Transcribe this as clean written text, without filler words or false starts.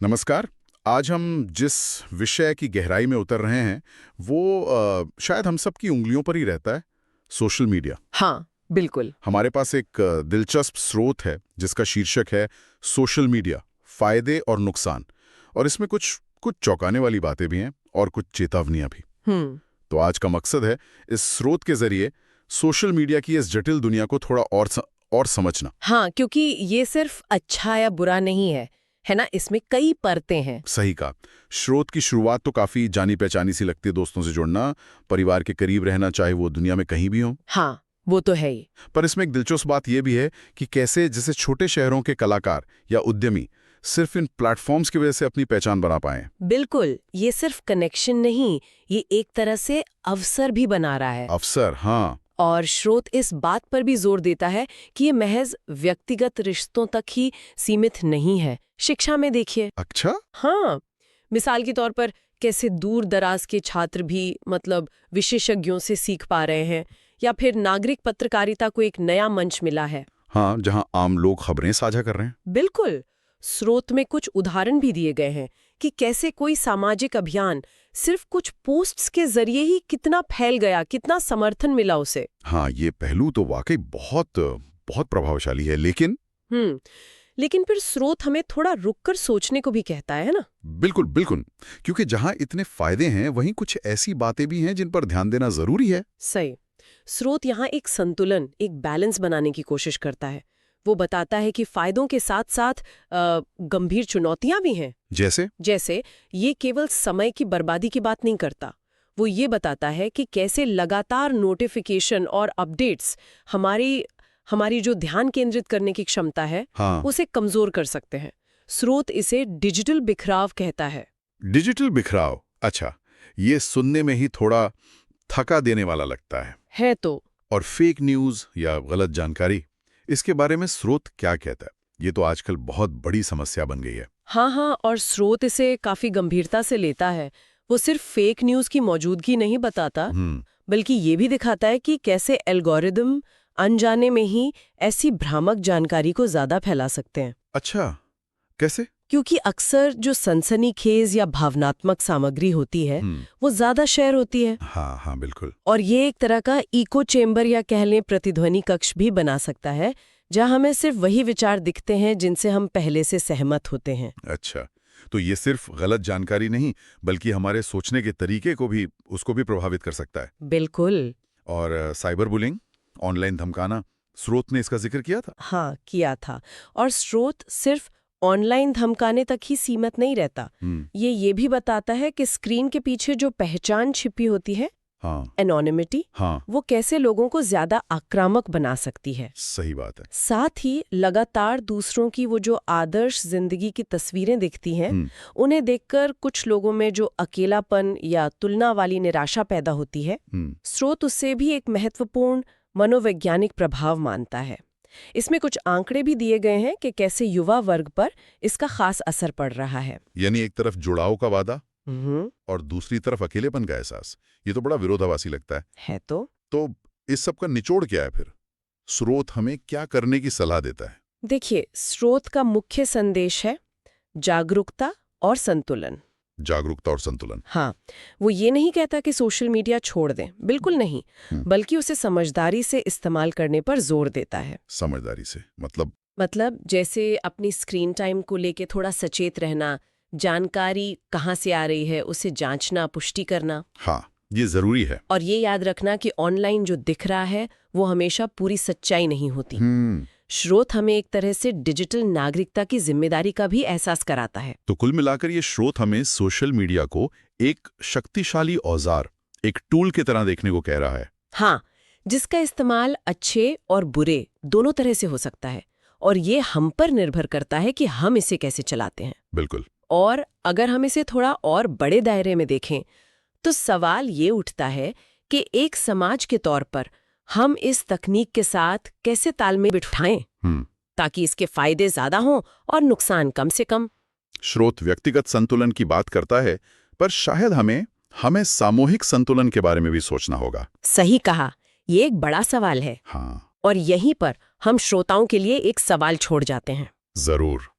नमस्कार। आज हम जिस विषय की गहराई में उतर रहे हैं वो शायद हम सब की उंगलियों पर ही रहता है, सोशल मीडिया। हाँ, बिल्कुल। हमारे पास एक दिलचस्प स्रोत है जिसका शीर्षक है सोशल मीडिया, फायदे और नुकसान। और इसमें कुछ कुछ चौंकाने वाली बातें भी हैं और कुछ चेतावनियां भी। तो आज का मकसद है इस स्रोत के जरिए सोशल मीडिया की इस जटिल दुनिया को थोड़ा और समझना। हाँ, क्योंकि ये सिर्फ अच्छा या बुरा नहीं है ना? इसमें कई परतें हैं। सही कहा। स्रोत की शुरुआत तो काफी जानी पहचानी सी लगती है, दोस्तों से जुड़ना, परिवार के करीब रहना, चाहे वो दुनिया में कहीं भी हो। हाँ, वो तो है ही। पर इसमें एक दिलचस्प बात यह भी है कि कैसे जैसे छोटे शहरों के कलाकार या उद्यमी सिर्फ इन प्लेटफॉर्म्स की वजह से अपनी पहचान बना पाए। बिल्कुल, ये सिर्फ कनेक्शन नहीं, ये एक तरह से अवसर भी बना रहा है। अवसर, हाँ। और स्रोत इस बात पर भी जोर देता है कि ये महज व्यक्तिगत रिश्तों तक ही सीमित नहीं है। शिक्षा में देखिए। अच्छा। हाँ, मिसाल के तौर पर कैसे दूर दराज के छात्र भी विशेषज्ञों से सीख पा रहे हैं, या फिर नागरिक पत्रकारिता को एक नया मंच मिला है। हाँ, जहां आम लोग खबरें साझा कर रहे हैं। बिल्कुल। स्रोत में कुछ उदाहरण भी दिए गए हैं कि कैसे कोई सामाजिक अभियान सिर्फ कुछ पोस्ट्स के जरिए ही कितना फैल गया, कितना समर्थन मिला उसे। हाँ, ये पहलू तो वाकई बहुत बहुत प्रभावशाली है। लेकिन फिर स्रोत हमें थोड़ा रुककर सोचने को भी कहता है ना? बिल्कुल बिल्कुल, क्योंकि जहां इतने फायदे हैं वहीं कुछ ऐसी बातें भी हैं जिन पर ध्यान देना जरूरी है। सही। स्रोत यहाँ एक संतुलन, एक बैलेंस बनाने की कोशिश करता है। वो बताता है कि फायदों के साथ साथ गंभीर चुनौतियां भी हैं। जैसे ये केवल समय की बर्बादी की बात नहीं करता। वो ये बताता है कि कैसे लगातार नोटिफिकेशन और अपडेट्स हमारी जो ध्यान केंद्रित करने की क्षमता है, हाँ। उसे कमजोर कर सकते हैं। स्रोत इसे डिजिटल बिखराव कहता है। डिजिटल बिखराव, अच्छा, ये सुनने में ही थोड़ा थका देने वाला लगता है तो। और फेक न्यूज या गलत जानकारी, इसके बारे में स्रोत क्या कहता है? ये तो आजकल बहुत बड़ी समस्या बन गई है। हाँ, और स्रोत इसे काफी गंभीरता से लेता है। वो सिर्फ फेक न्यूज की मौजूदगी नहीं बताता, बल्कि ये भी दिखाता है कि कैसे एल्गोरिदम अनजाने में ही ऐसी भ्रामक जानकारी को ज्यादा फैला सकते हैं। अच्छा, कैसे? क्योंकि अक्सर जो सनसनीखेज या भावनात्मक सामग्री होती है, वो ज्यादा शेयर होती है। हाँ, बिल्कुल। और ये एक तरह का इको चेम्बर या कह लें प्रतिध्वनि कक्ष भी बना सकता है, जहां हमें सिर्फ वही विचार दिखते हैं जिनसे हम पहले से सहमत होते हैं। अच्छा, तो ये सिर्फ गलत जानकारी नहीं, बल्कि हमारे सोचने के तरीके को भी प्रभावित कर सकता है। बिल्कुल। और साइबर बुलिंग, ऑनलाइन धमकाना, स्रोत ने इसका जिक्र किया था? हाँ, किया था। और स्रोत सिर्फ ऑनलाइन धमकाने तक ही सीमित नहीं रहता। ये भी बताता है कि स्क्रीन के पीछे जो पहचान छिपी होती है, एनोनिमिटी, वो कैसे लोगों को ज्यादा आक्रामक बना सकती है। सही बात है। साथ ही लगातार दूसरों की वो जो आदर्श जिंदगी की तस्वीरें दिखती हैं, उन्हें देखकर कुछ लोगों में जो अकेलापन या तुलना वाली निराशा पैदा होती है, स्रोत उससे भी एक महत्वपूर्ण मनोवैज्ञानिक प्रभाव मानता है। इसमें कुछ आंकड़े भी दिए गए हैं कि कैसे युवा वर्ग पर इसका खास असर पड़ रहा है। यानी एक तरफ जुड़ाव का वादा और दूसरी तरफ अकेलेपन का एहसास। ये तो बड़ा विरोधाभासी लगता है। तो इस सब का निचोड़ क्या है फिर? स्रोत हमें क्या करने की सलाह देता है? देखिए, स्रोत का मुख्य संदेश है जागरूकता और संतुलन। जागरूकता और संतुलन। हाँ, वो ये नहीं कहता कि सोशल मीडिया छोड़ दें, बिल्कुल नहीं, बल्कि उसे समझदारी से इस्तेमाल करने पर जोर देता है। समझदारी से मतलब जैसे अपनी स्क्रीन टाइम को लेके थोड़ा सचेत रहना, जानकारी कहाँ से आ रही है उसे जांचना, पुष्टि करना। हाँ, ये जरूरी है। और ये याद रखना कि ऑनलाइन जो दिख रहा है वो हमेशा पूरी सच्चाई नहीं होती। स्रोत हमें एक तरह से डिजिटल नागरिकता की जिम्मेदारी का भी एहसास कराता है। तो कुल मिलाकर ये स्रोत हमें सोशल मीडिया को एक शक्तिशाली औजार, एक टूल की तरह देखने को कह रहा है। हाँ, जिसका इस्तेमाल अच्छे और बुरे दोनों तरह से हो सकता है, और ये हम पर निर्भर करता है कि हम इसे कैसे चलाते हैं। बिल्कुल। और अगर हम इसे थोड़ा और बड़े दायरे में देखें, तो सवाल ये उठता है कि एक समाज के तौर पर हम इस तकनीक के साथ कैसे तालमेल बिठाएं ताकि इसके फायदे ज्यादा हों और नुकसान कम से कम। स्रोत व्यक्तिगत संतुलन की बात करता है, पर शायद हमें सामूहिक संतुलन के बारे में भी सोचना होगा। सही कहा, ये एक बड़ा सवाल है। हाँ। और यहीं पर हम श्रोताओं के लिए एक सवाल छोड़ जाते हैं। जरूर।